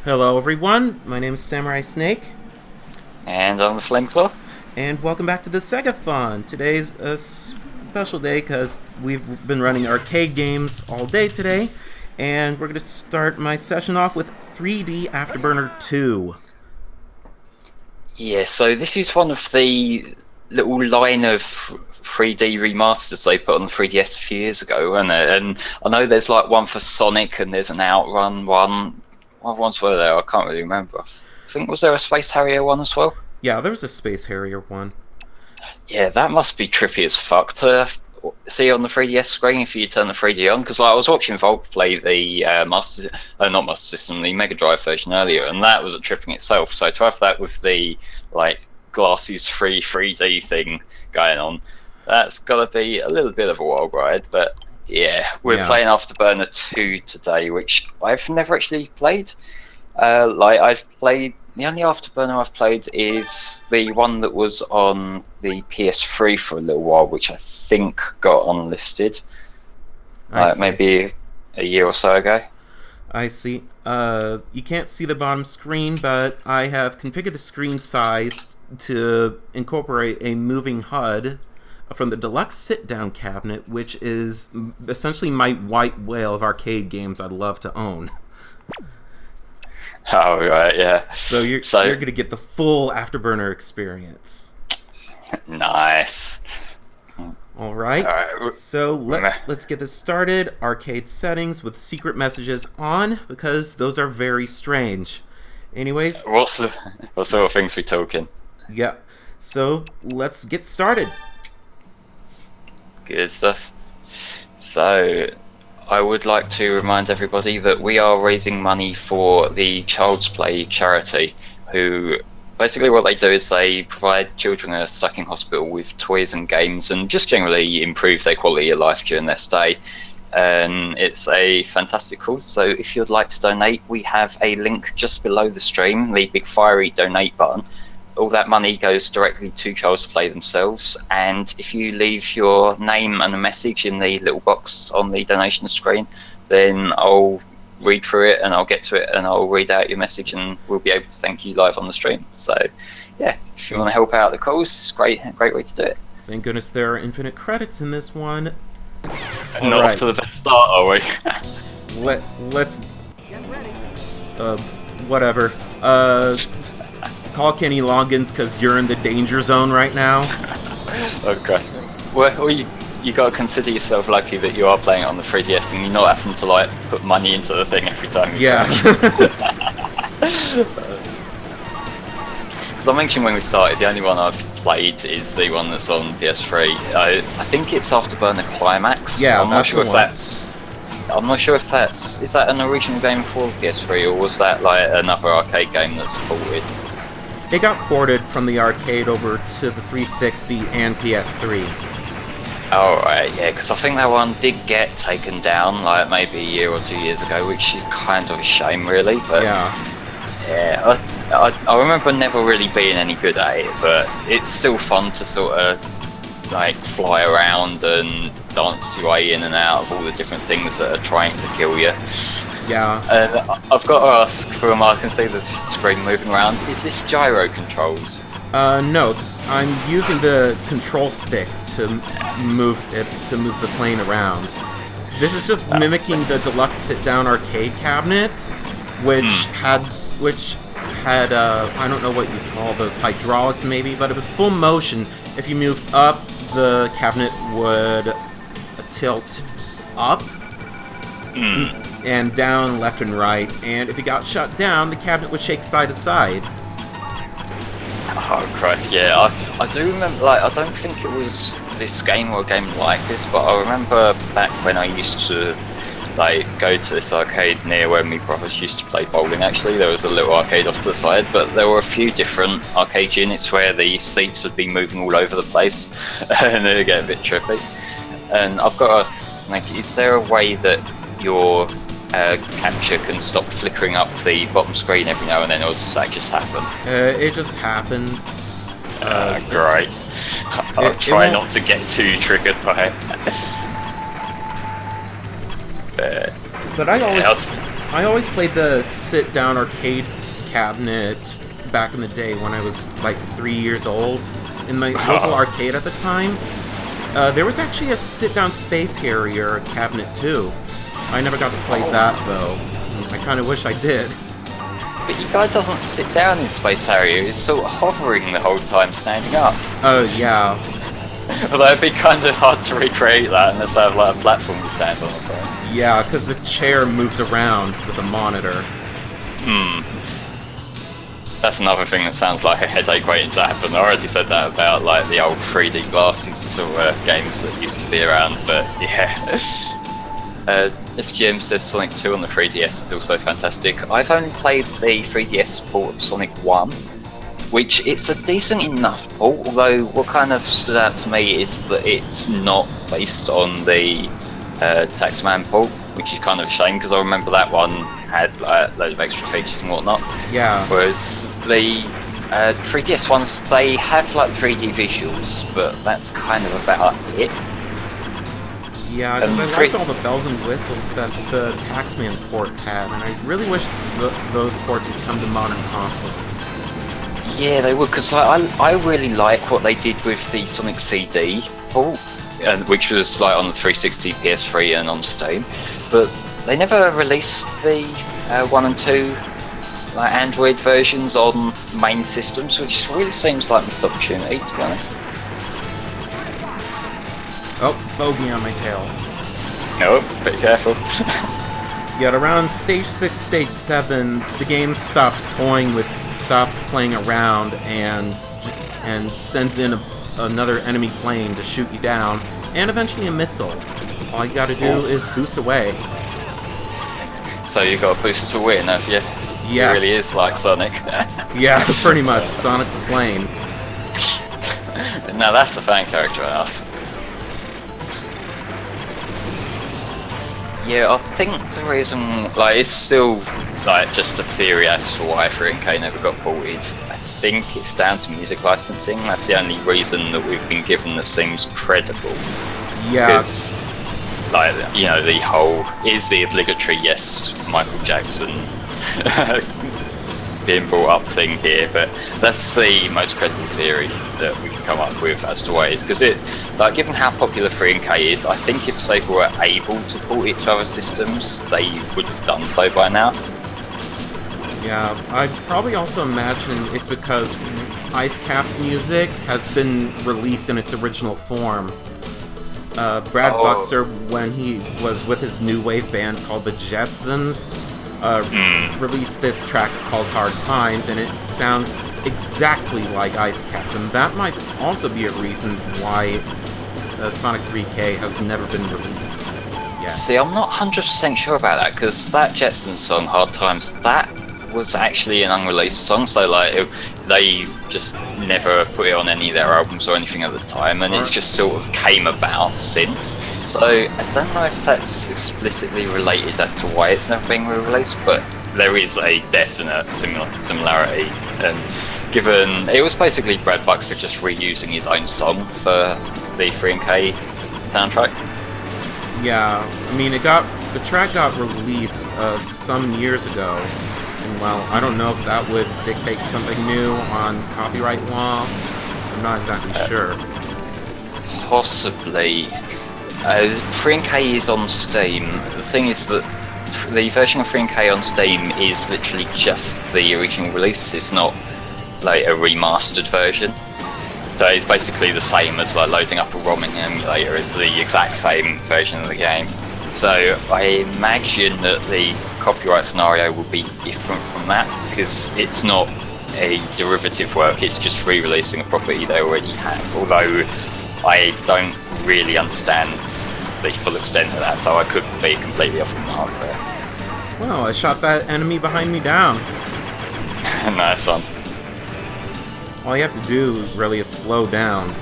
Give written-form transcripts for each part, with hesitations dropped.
Hello everyone, my name is Samurai Snake, And I'm the Flameclaw. and welcome back to the SEGAthon. Today's a special day because we've been running arcade games all day today, and we're going to start my session off with 3D Afterburner 2. Yeah, so this is one of the little line of 3D remasters they put on the 3DS a few years ago, wasn't it? And I know there's like one for Sonic and there's an Outrun one. What ones were there? I can't really remember. I think, was there a Space Harrier one as well? Yeah, there was a Space Harrier one. Yeah, that must be trippy as fuck to see on the 3DS screen if you turn the 3D on. Because I was watching Volk play the not Master System, the Mega Drive version earlier, and that was a trip in itself. So to have that with the like glasses free 3D thing going on, that's got to be a little bit of a wild ride. But yeah, we're playing Afterburner 2 today, which I've never actually played. I've played. The only Afterburner I've played is the one that was on the PS3 for a little while, which I think got unlisted. Maybe a year or so ago. I see. You can't see the bottom screen, but I have configured the screen size to incorporate a moving HUD from the deluxe sit-down cabinet, which is essentially my white whale of arcade games I'd love to own. Oh right, yeah. So you're gonna get the full Afterburner experience. Nice. All right. So let's get this started. Arcade settings with secret messages on because those are very strange. Anyways, what sort of things we talking? Yeah. So let's get started. Good stuff. So I would like to remind everybody that we are raising money for the Child's Play charity, who basically what they do is they provide children who are stuck in hospital with toys and games and just generally improve their quality of life during their stay. And it's a fantastic cause, so if you'd like to donate, we have a link just below the stream, the big fiery donate button. All that money goes directly to Child's Play themselves, and if you leave your name and a message in the little box on the donation screen, then I'll read through it and I'll get to it and I'll read out your message and we'll be able to thank you live on the stream. So yeah, if you want to help out the cause, it's a great way to do it. Thank goodness there are infinite credits in this one. Not off to the best start, are we? Let's whatever. Call Kenny Loggins because you're in the danger zone right now. Okay. Well, you gotta consider yourself lucky that you are playing it on the 3DS and you're not having to like put money into the thing every time. Yeah. Because I mentioned when we started, the only one I've played is the one that's on PS3. I think it's Afterburner Climax. Yeah, I'm not sure if that's. Is that an original game for PS3 or was that like another arcade game that's ported? It got ported from the arcade over to the 360 and PS3. Alright, yeah, because I think that one did get taken down like maybe a year or 2 years ago, which is kind of a shame really, but yeah, I remember never really being any good at it, but it's still fun to sort of like fly around and dance your way in and out of all the different things that are trying to kill you. Yeah. I've got to ask, from I can see the screen moving around, is this gyro controls? No. I'm using the control stick to move the plane around. This is just mimicking the deluxe sit-down arcade cabinet, which had I don't know what you call those, hydraulics maybe, but it was full motion. If you moved up, the cabinet would tilt up. And down, left and right, and if it got shut down, the cabinet would shake side to side. Oh Christ, yeah, I do remember, like, I don't think it was this game or a game like this, but I remember back when I used to, like, go to this arcade near where my brothers used to play bowling actually. There was a little arcade off to the side, but there were a few different arcade units where the seats would be moving all over the place, and it would get a bit trippy. And I've got to ask, like, is there a way that your capture can stop flickering up the bottom screen every now and then, or does that just happen? It just happens. Great. I'll try not to get too triggered by it. But I I always played the sit-down arcade cabinet back in the day when I was like 3 years old in my local arcade at the time. There was actually a sit-down Space Harrier cabinet too. I never got to play that though. I kind of wish I did. But your guy doesn't sit down in Space Harrier, he's sort of hovering the whole time standing up. Oh, yeah. Although it'd be kind of hard to recreate that unless I have like a platform to stand on or something. Yeah, because the chair moves around with a monitor. That's another thing that sounds like a headache waiting to happen. I already said that about like the old 3D glasses sort of games that used to be around, but yeah. SGM says Sonic 2 on the 3DS is also fantastic. I've only played the 3DS port of Sonic 1, which it's a decent enough port, although what kind of stood out to me is that it's not based on the Taxman port, which is kind of a shame because I remember that one had a load of extra features and whatnot. Yeah. Whereas the 3DS ones, they have like 3D visuals, but that's kind of about it. Yeah, because I liked all the bells and whistles that the Taxman port had, and I really wish those ports would come to modern consoles. Yeah, they would, because I really like what they did with the Sonic CD port, which was like on the 360, PS3 and on Steam, but they never released the 1 and 2 like Android versions on main systems, which really seems like a missed opportunity, to be honest. Oh, bogey on my tail. No, be careful. Yet around stage 6, stage 7, the game stops playing around and sends in another enemy plane to shoot you down, and eventually a missile. All you gotta do is boost away. So you got a boost to win, have you? Yes. It really is like Sonic. Yeah, pretty much. Sonic the Plane. Now that's a fan character enough. Yeah, I think the reason, like, it's still like just a theory as to why 3K never got ported. I think it's down to music licensing. That's the only reason that we've been given that seems credible. Yeah. Because, like, you know, the whole is the obligatory yes, Michael Jackson being brought up thing here, but that's the most credible theory that we can come up with as to why it is. Because it, like, given how popular 3K is, I think if SEGA were able to port it to other systems, they would have done so by now. Yeah, I'd probably also imagine it's because Ice Cap's music has been released in its original form. Brad Buxer, when he was with his new wave band called the Jetsons, released this track called Hard Times, and it sounds exactly like Ice Cap, and that might also be a reason why Sonic 3K has never been released yet. See, I'm not 100% sure about that, because that Jetsons song, Hard Times, that was actually an unreleased song, so like they just never put it on any of their albums or anything at the time, and it's just sort of came about since. So I don't know if that's explicitly related as to why it's never been re-released, but there is a definite similarity. And given it was basically Brad Buxer just reusing his own song for the 3K soundtrack. Yeah, I mean, the track got released some years ago. And well, I don't know if that would dictate something new on copyright law. I'm not exactly sure. Possibly. 3K is on Steam. The thing is that the version of 3K on Steam is literally just the original release. It's not like a remastered version. So it's basically the same as like loading up a ROM in an emulator. It's the exact same version of the game. So I imagine that the copyright scenario will be different from that, because it's not a derivative work, it's just re-releasing a property they already have, although I don't really understand the full extent of that, so I could be completely off the mark there. Well, I shot that enemy behind me down. Nice one. All you have to do really is slow down.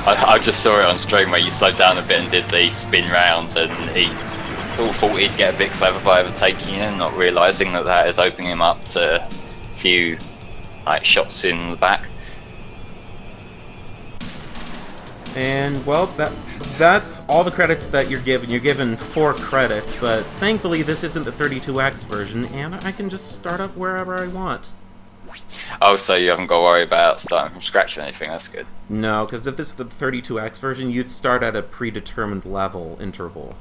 I just saw it on stream where you slowed down a bit and did the spin round, and he sort of thought he'd get a bit clever by overtaking you, not realising that that is opening him up to a few like shots in the back. And well, that's all the credits that you're given. You're given 4 credits, but thankfully this isn't the 32X version, and I can just start up wherever I want. Oh, so you haven't got to worry about starting from scratch or anything, that's good. No, because if this was the 32X version, you'd start at a predetermined level interval.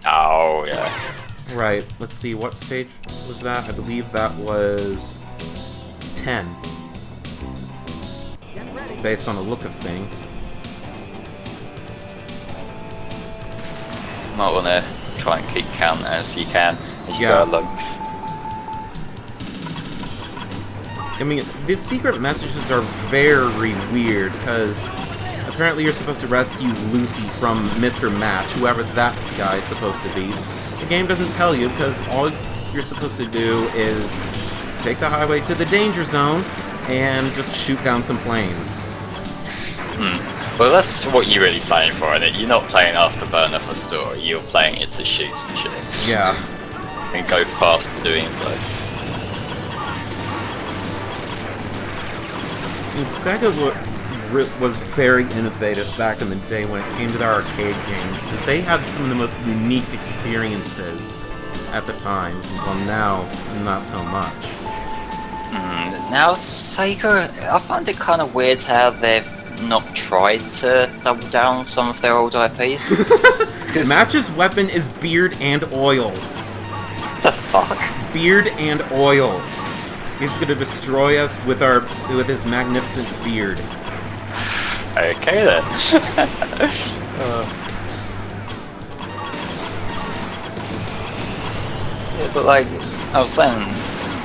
Oh, yeah. Right, let's see, what stage was that? I believe that was 10. Based on the look of things. You might want to try and keep count as you can as you go along. I mean, the secret messages are very weird, because apparently you're supposed to rescue Lucy from Mr. Match, whoever that guy's supposed to be. The game doesn't tell you, because all you're supposed to do is take the highway to the danger zone and just shoot down some planes. Well, that's what you're really playing for, isn't it? You're not playing Afterburner for story, you're playing it to shoot some shit. Yeah. And go fast doing so. I mean, SEGA was very innovative back in the day when it came to their arcade games, because they had some of the most unique experiences at the time. Well, now, not so much. Now, SEGA, I find it kind of weird how they've not tried to double down on some of their old IPs. Match's weapon is beard and oil. The fuck? Beard and oil. He's gonna destroy us with his magnificent beard. Okay then. Yeah, but like I was saying,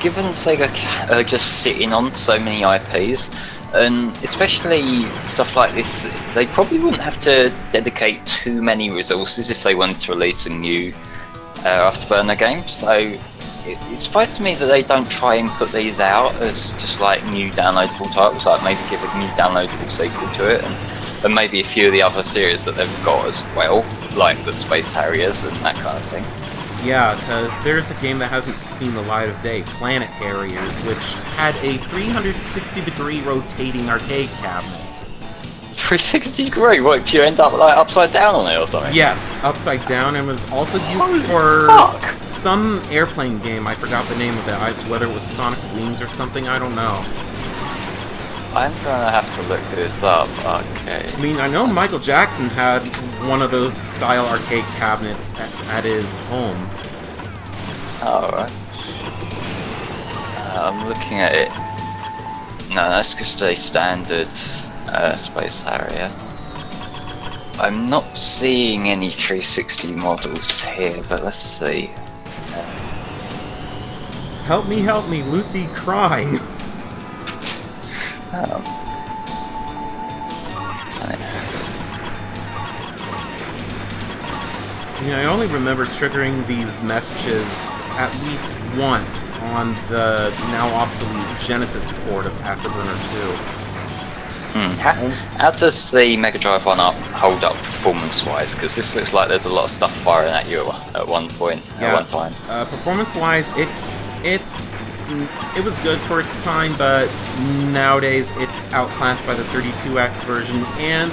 given SEGA are just sitting on so many IPs, and especially stuff like this, they probably wouldn't have to dedicate too many resources if they wanted to release a new Afterburner game. So it surprises me that they don't try and put these out as just like new downloadable titles, like maybe give a new downloadable sequel to it, and maybe a few of the other series that they've got as well, like the Space Harriers and that kind of thing. Yeah, because there's a game that hasn't seen the light of day, Planet Harriers, which had a 360-degree rotating arcade cabinet. 360 degree? What, do you end up like upside down on it or something? Yes, upside down, and was also used Holy for fuck. some airplane game. I forgot the name of it, whether it was Sonic Wings or something, I don't know. I'm gonna have to look this up. Okay. I mean, I know Michael Jackson had one of those style arcade cabinets at his home. Alright. I'm looking at it. No, that's just a standard Space Harrier. I'm not seeing any 360 models here, but let's see. Help me, Lucy crying. Oh. I mean, I only remember triggering these messages at least once on the now obsolete Genesis port of Afterburner 2. How does the Mega Drive 1 hold up performance-wise? Because this looks like there's a lot of stuff firing at you at one point, at one time. Performance-wise, it was good for its time, but nowadays it's outclassed by the 32X version and,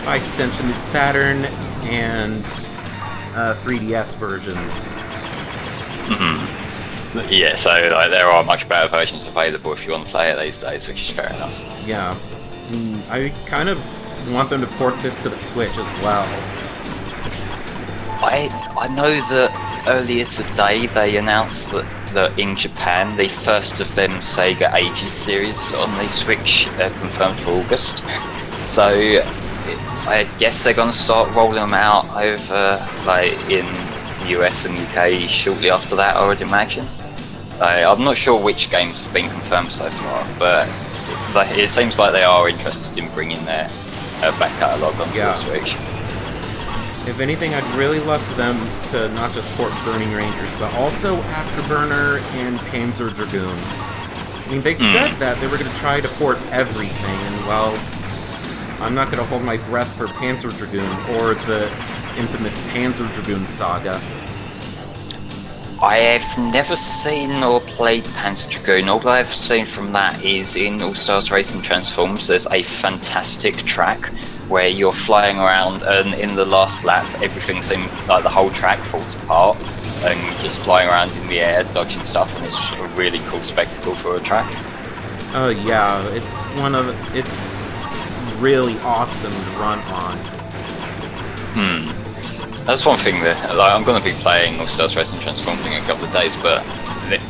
by extension, the Saturn and 3DS versions. Yeah, so like, there are much better versions available if you want to play it these days, which is fair enough. Yeah. I kind of want them to port this to the Switch as well. I know that earlier today they announced that in Japan the first of them SEGA Ages series on the Switch confirmed for August. So I guess they're going to start rolling them out over like in US and UK shortly after that, I would imagine. I'm not sure which games have been confirmed so far, but it seems like they are interested in bringing their back catalogue onto the Switch. If anything, I'd really love for them to not just port Burning Rangers, but also Afterburner and Panzer Dragoon. I mean, they said that they were going to try to port everything, and well, I'm not going to hold my breath for Panzer Dragoon or the infamous Panzer Dragoon saga. I have never seen or played Panzer Dragoon. All I've seen from that is in All Stars Racing Transforms there's a fantastic track where you're flying around, and in the last lap, everything seems like the whole track falls apart, and you're just flying around in the air, dodging stuff, and it's a really cool spectacle for a track. Oh yeah, it's really awesome to run on. That's one thing that I'm going to be playing All Stars Racing Transformed in a couple of days, but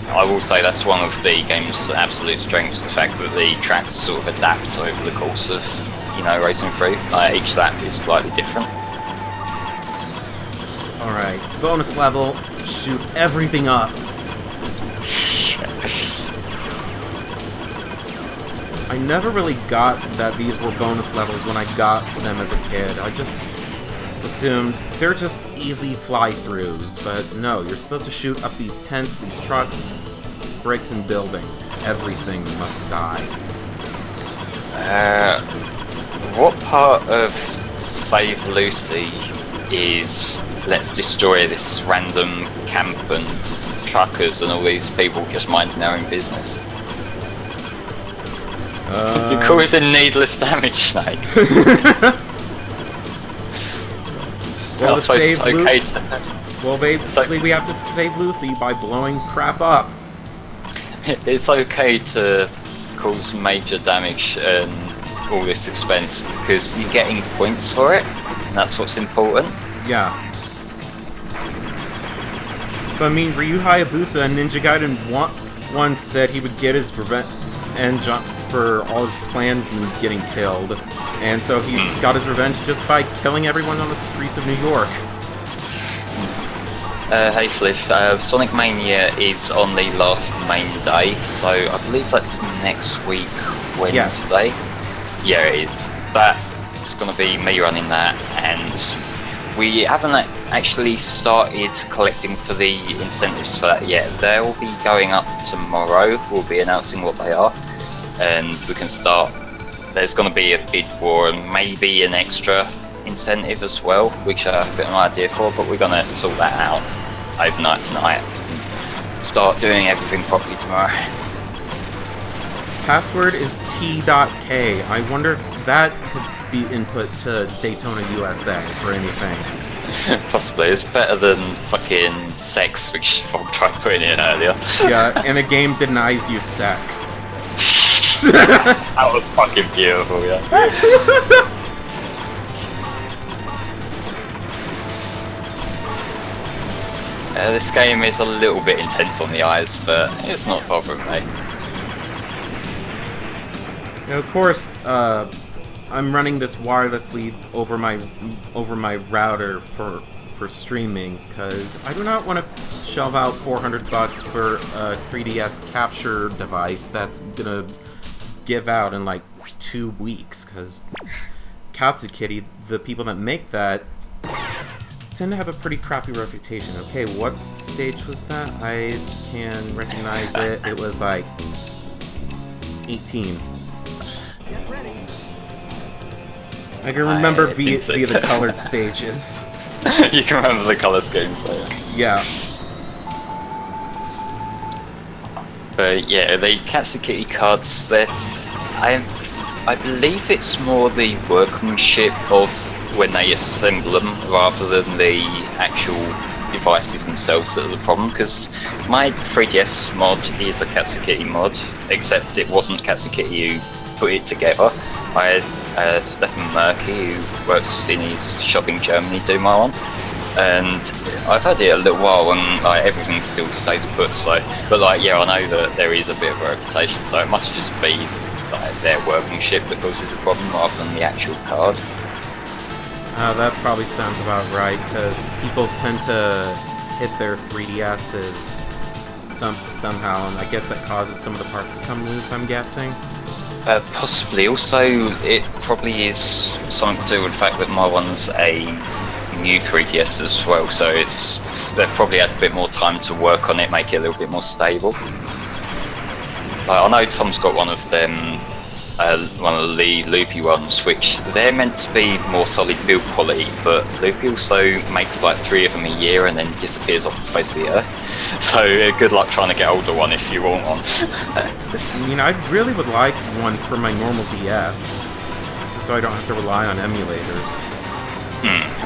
I will say that's one of the game's absolute strengths, the fact that the tracks sort of adapt over the course of, racing through. Each lap is slightly different. Alright, bonus level, shoot everything up. I never really got that these were bonus levels when I got to them as a kid. I just assumed they're just easy fly-throughs, but no, you're supposed to shoot up these tents, these trucks, bricks, and buildings. Everything must die. What part of Save Lucy is let's destroy this random camp and truckers and all these people just minding their own business? You're causing needless damage, Snake. Well, basically we have to save Lucy by blowing crap up. It's okay to cause major damage and all this expense because you're getting points for it, and that's what's important. Yeah. But I mean, Ryu Hayabusa and Ninja Gaiden once said he would get his revenge for all his clansmen getting killed. And so he's got his revenge just by killing everyone on the streets of New York. Hey Fliff, Sonic Mania is on the last main day, so I believe that's next week, Wednesday. Yes. Yeah, it is. That's going to be me running that, and we haven't actually started collecting for the incentives for that yet. They'll be going up tomorrow, we'll be announcing what they are, and we can start. There's going to be a bid war and maybe an extra incentive as well, which I have a bit of an idea for, but we're going to sort that out overnight tonight. Start doing everything properly tomorrow. Password is T.K. I wonder if that could be input to Daytona USA for anything. Possibly. It's better than fucking sex, which Bob tried putting in earlier. Yeah, and a game denies you sex. That was fucking beautiful, yeah. This game is a little bit intense on the eyes, but it's not bothering me. Now, of course, I'm running this wirelessly over my router for streaming because I do not want to shell out $400 for a 3DS capture device that's gonna give out in like 2 weeks, because Katsukitty, the people that make that, tend to have a pretty crappy reputation. Okay, what stage was that? I can recognize it. It was like 18. Get ready. I can remember via the colored stages. You can remember the colour schemes, though. Yeah. But yeah, the Katsukitty cards, I believe it's more the workmanship of when they assemble them rather than the actual devices themselves that are the problem, because my 3DS mod is a Katsukitty mod, except it wasn't Katsukitty who put it together. I had Stefan Murky, who works in his shop in Germany, do my one, and I've had it a little while and like everything still stays put, so, but like yeah, I know that there is a bit of a reputation, so it must just be like their workmanship that causes a problem rather than the actual card. That probably sounds about right, because people tend to hit their 3DSs somehow, and I guess that causes some of the parts to come loose, I'm guessing. Possibly. Also, it probably is something to do with the fact that my one's a new 3DS as well, so they've probably had a bit more time to work on it, make it a little bit more stable. I know Tom's got one of them, one of the Loopy ones, which they're meant to be more solid build quality, but Loopy also makes like 3 of them a year and then disappears off the face of the earth. So good luck trying to get hold of one if you want one. I mean, I really would like one for my normal DS. so I don't have to rely on emulators.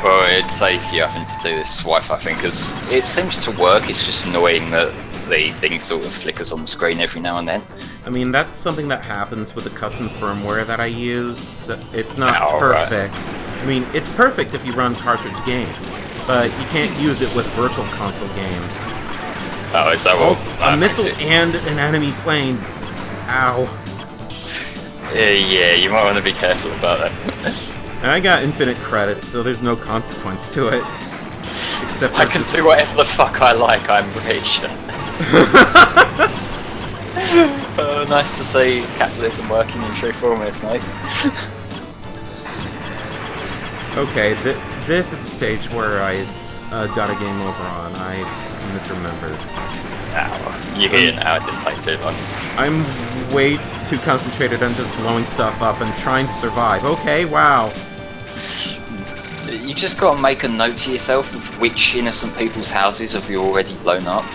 Well, it's safe you having to do this Wi-Fi thing, because it seems to work, it's just annoying that the thing sort of flickers on the screen every now and then. I mean, that's something that happens with the custom firmware that I use. It's not perfect. Right. I mean, it's perfect if you run cartridge games, but you can't use it with virtual console games. Oh, is that what? A missile and an enemy plane. Ow. Yeah, you might want to be careful about that. I got infinite credits, so there's no consequence to it. Except I can do whatever the fuck I like, I'm rich. Nice to see capitalism working in true form, it's like. Okay, this is the stage where I got a game over on. I misremembered. Ow, you get it now, it didn't take too long. I'm way too concentrated on just blowing stuff up and trying to survive. Okay, wow. You just gotta make a note to yourself of which innocent people's houses have you already blown up.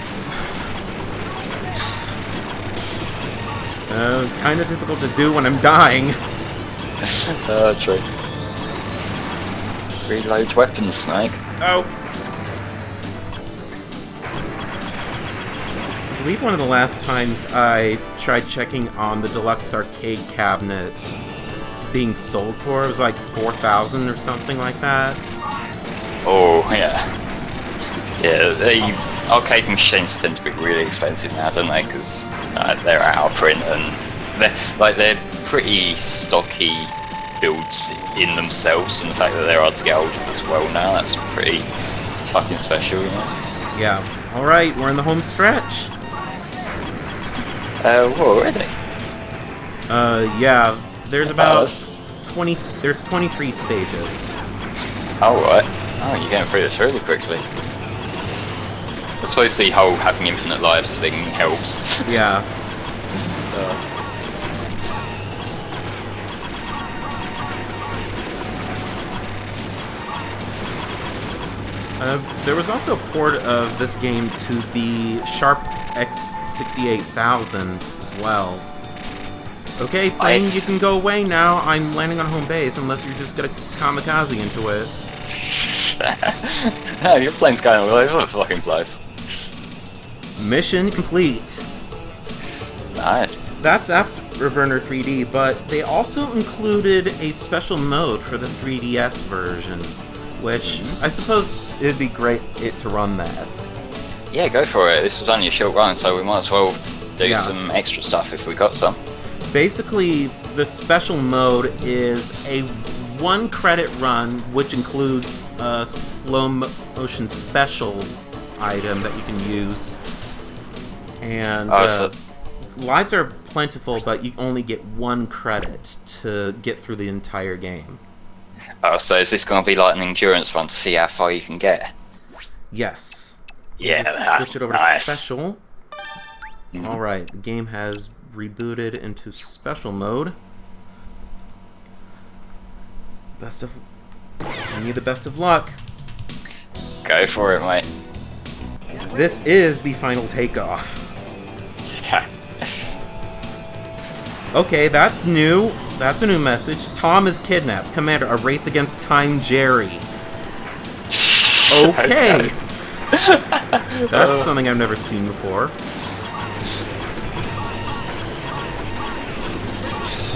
Kinda difficult to do when I'm dying. True. Reload weapons, Snake. Oh. I believe one of the last times I tried checking on the deluxe arcade cabinet being sold for, it was like 4,000 or something like that. Oh, yeah. Yeah, the arcade machines tend to be really expensive now, don't they? Because they're out of print and they're pretty stocky builds in themselves, and the fact that they're hard to get hold of as well now, that's pretty fucking special, you know? Yeah. Alright, we're in the home stretch. Whoa, already? Yeah. There's about 20... There's 23 stages. Oh, right. Oh, you're getting through this really quickly. I suppose the whole having infinite lives thing helps. Yeah. There was also a port of this game to the Sharp X68000 as well. Okay, plane, you can go away now. I'm landing on home base unless you're just gonna kamikaze into it. No, your plane's going all over the fucking place. Mission complete. Nice. That's Afterburner 3D, but they also included a special mode for the 3DS version, which I suppose it'd be great to run that. Yeah, go for it. This was only a short run, so we might as well do some extra stuff if we got some. Basically, the special mode is a 1 credit run, which includes a slow motion special item that you can use. And lives are plentiful, but you only get 1 credit to get through the entire game. Oh, so is this going to be like an endurance run to see how far you can get? Yes. Yeah, just switch it over to special. Alright, the game has rebooted into special mode. I need the best of luck. Go for it, mate. This is the final takeoff. Yeah. Okay, that's new. That's a new message. Tom is kidnapped. Commander, a race against Time Jerry. Okay. That's something I've never seen before.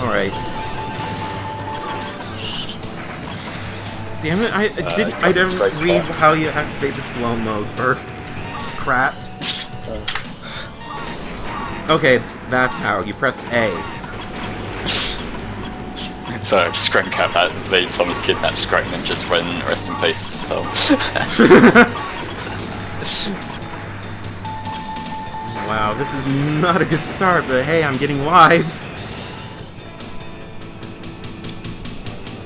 Alright. Damn it, I didn't read how you activate the slow mode burst. Crap. Okay, that's how. You press A. So, screen cap at the Thomas kidnapped Scrapeman just when rest in peace. Wow, this is not a good start, but hey, I'm getting lives.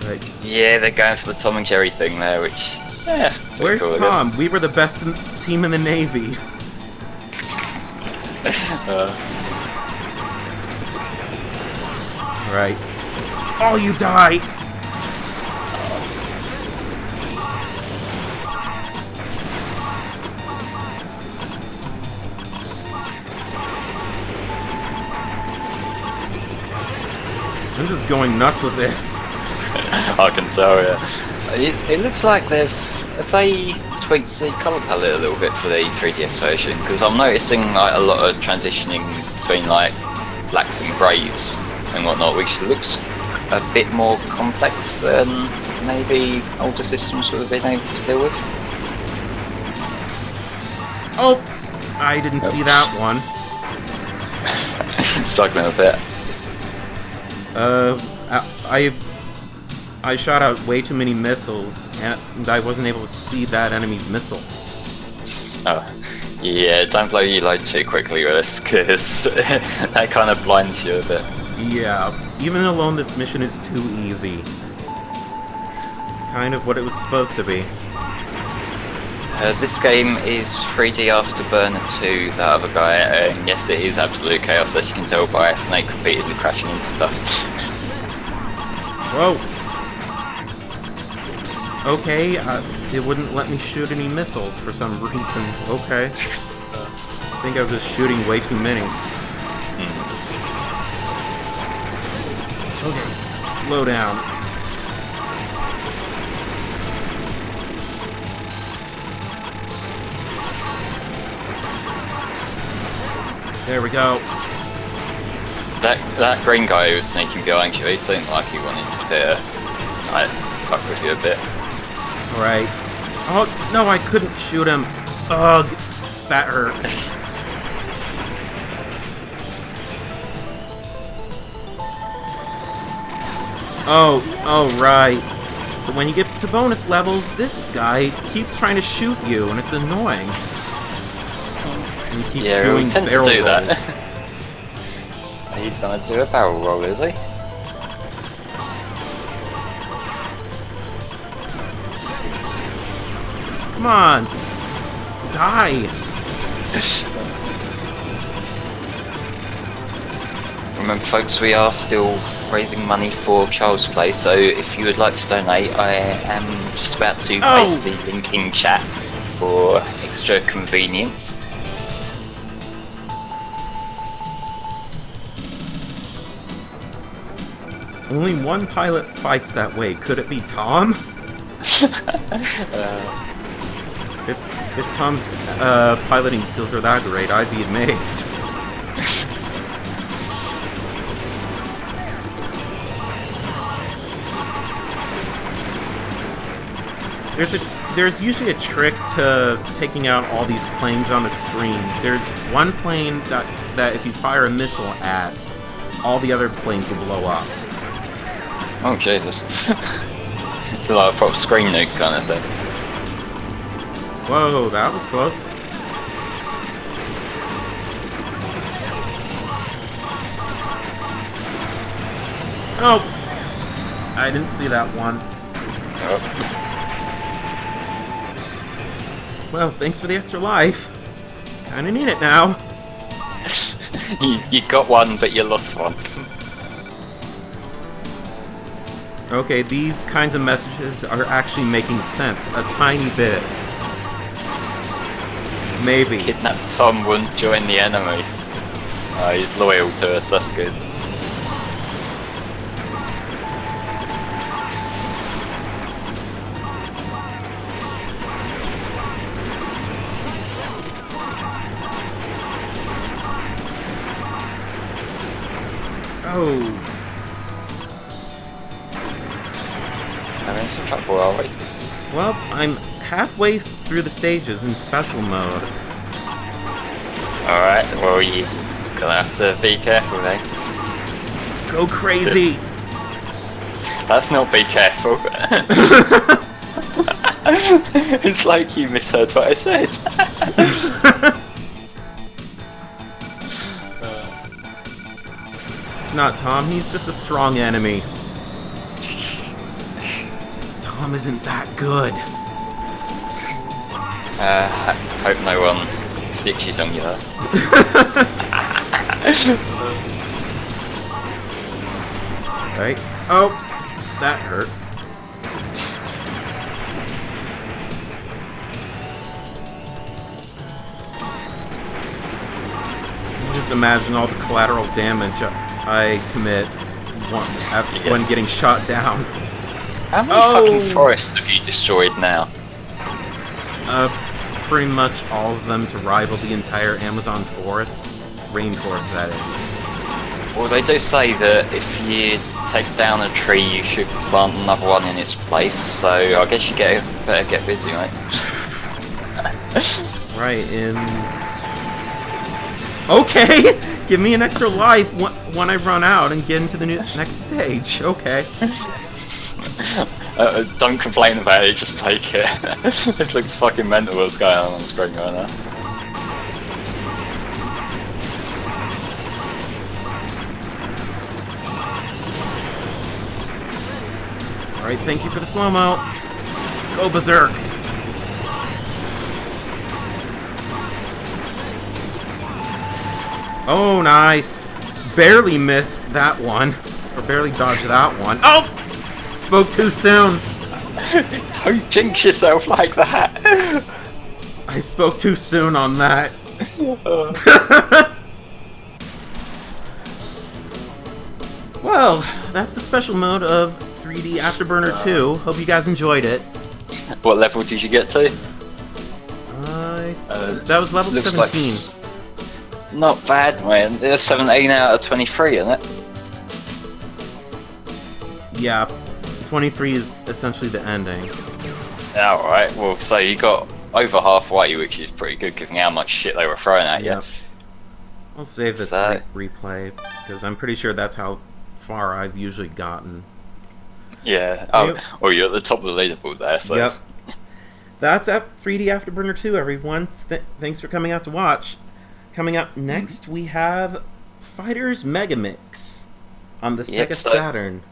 Right. Yeah, they're going for the Tom and Jerry thing there, which... Yeah, where's cool, Tom? We were the best team in the Navy. Right. Oh, you die! I'm just going nuts with this. I can tell, yeah. It looks like have they tweaked the colour palette a little bit for the 3DS version? Because I'm noticing like a lot of transitioning between like blacks and greys and whatnot, which looks a bit more complex than maybe older systems would have been able to deal with. Oh, I didn't see that one. Struggling a bit. I shot out way too many missiles, and I wasn't able to see that enemy's missile. Oh, yeah, don't blow your load too quickly with this, because that kind of blinds you a bit. Yeah, even alone this mission is too easy. Kind of what it was supposed to be. This game is 3D Afterburner 2, that other guy, and yes, it is absolute chaos, as you can tell by a snake repeatedly crashing into stuff. Whoa! Okay, it wouldn't let me shoot any missiles for some reason. Okay. I think I was just shooting way too many. Okay, slow down. There we go. That green guy who was sneaking behind you, he seemed like he wanted to fuck with you a bit. Alright. Oh, no, I couldn't shoot him. Ugh, that hurts. Oh, right. But when you get to bonus levels, this guy keeps trying to shoot you, and it's annoying. And he keeps doing barrel to do rolls. that. He's gonna do a barrel roll, is he? Come on! Die! Remember folks, we are still raising money for Child's Play, so if you would like to donate, I am just about to paste the link in chat for extra convenience. Only one pilot fights that way. Could it be Tom? If Tom's piloting skills are that great, I'd be amazed. There's usually a trick to taking out all these planes on the screen. There's one plane that if you fire a missile at, all the other planes will blow up. Oh Jesus. It's like a proper screen nuke kind of thing. Whoa, that was close. Oh! I didn't see that one. Oh. Well, thanks for the extra life. Kinda need it now. You got one, but you lost one. Okay, these kinds of messages are actually making sense. A tiny bit. Maybe. Kidnapped Tom wouldn't join the enemy. He's loyal to us, that's good. Oh. Having some trouble, are we? Well, I'm halfway through the stages in special mode. Alright, well you gonna have to be careful then. Go crazy! That's not be careful. It's like you misheard what I said. It's not Tom, he's just a strong enemy. Tom isn't that good. Hope no one stitches on you there. Right. Oh, that hurt. Just imagine all the collateral damage I commit when getting shot down. How many fucking forests have you destroyed now? Pretty much all of them to rival the entire Amazon forest. Rainforest, that is. Well, they do say that if you take down a tree, you should plant another one in its place, so I guess you better get busy, mate. Right, Okay! Give me an extra life when I run out and get into the next stage. Okay. Don't complain about it, just take it. It looks fucking mental what's going on the screen right now. Alright, thank you for the slow-mo. Go berserk. Oh, nice. Barely missed that one. Or barely dodged that one. Oh! Spoke too soon. Don't jinx yourself like that. I spoke too soon on that. Well, that's the special mode of 3D Afterburner 2. Hope you guys enjoyed it. What level did you get to? That was level 17. Like not bad, man. It's 17 out of 23, isn't it? Yeah, 23 is essentially the ending. Alright, well, so you got over halfway, which is pretty good given how much shit they were throwing at you. Yep. I'll save this replay, because I'm pretty sure that's how far I've usually gotten. Yeah, well, you're at the top of the leaderboard there, so... Yep. That's 3D Afterburner 2, everyone. Thanks for coming out to watch. Coming up next, we have Fighters Mega Mix on the Sega Saturn.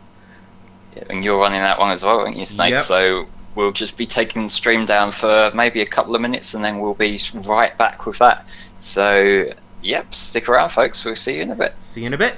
Yeah, and you're running that one as well, aren't you, Snake? Yep. So we'll just be taking the stream down for maybe a couple of minutes, and then we'll be right back with that. So, yep, stick around, folks. We'll see you in a bit. See you in a bit.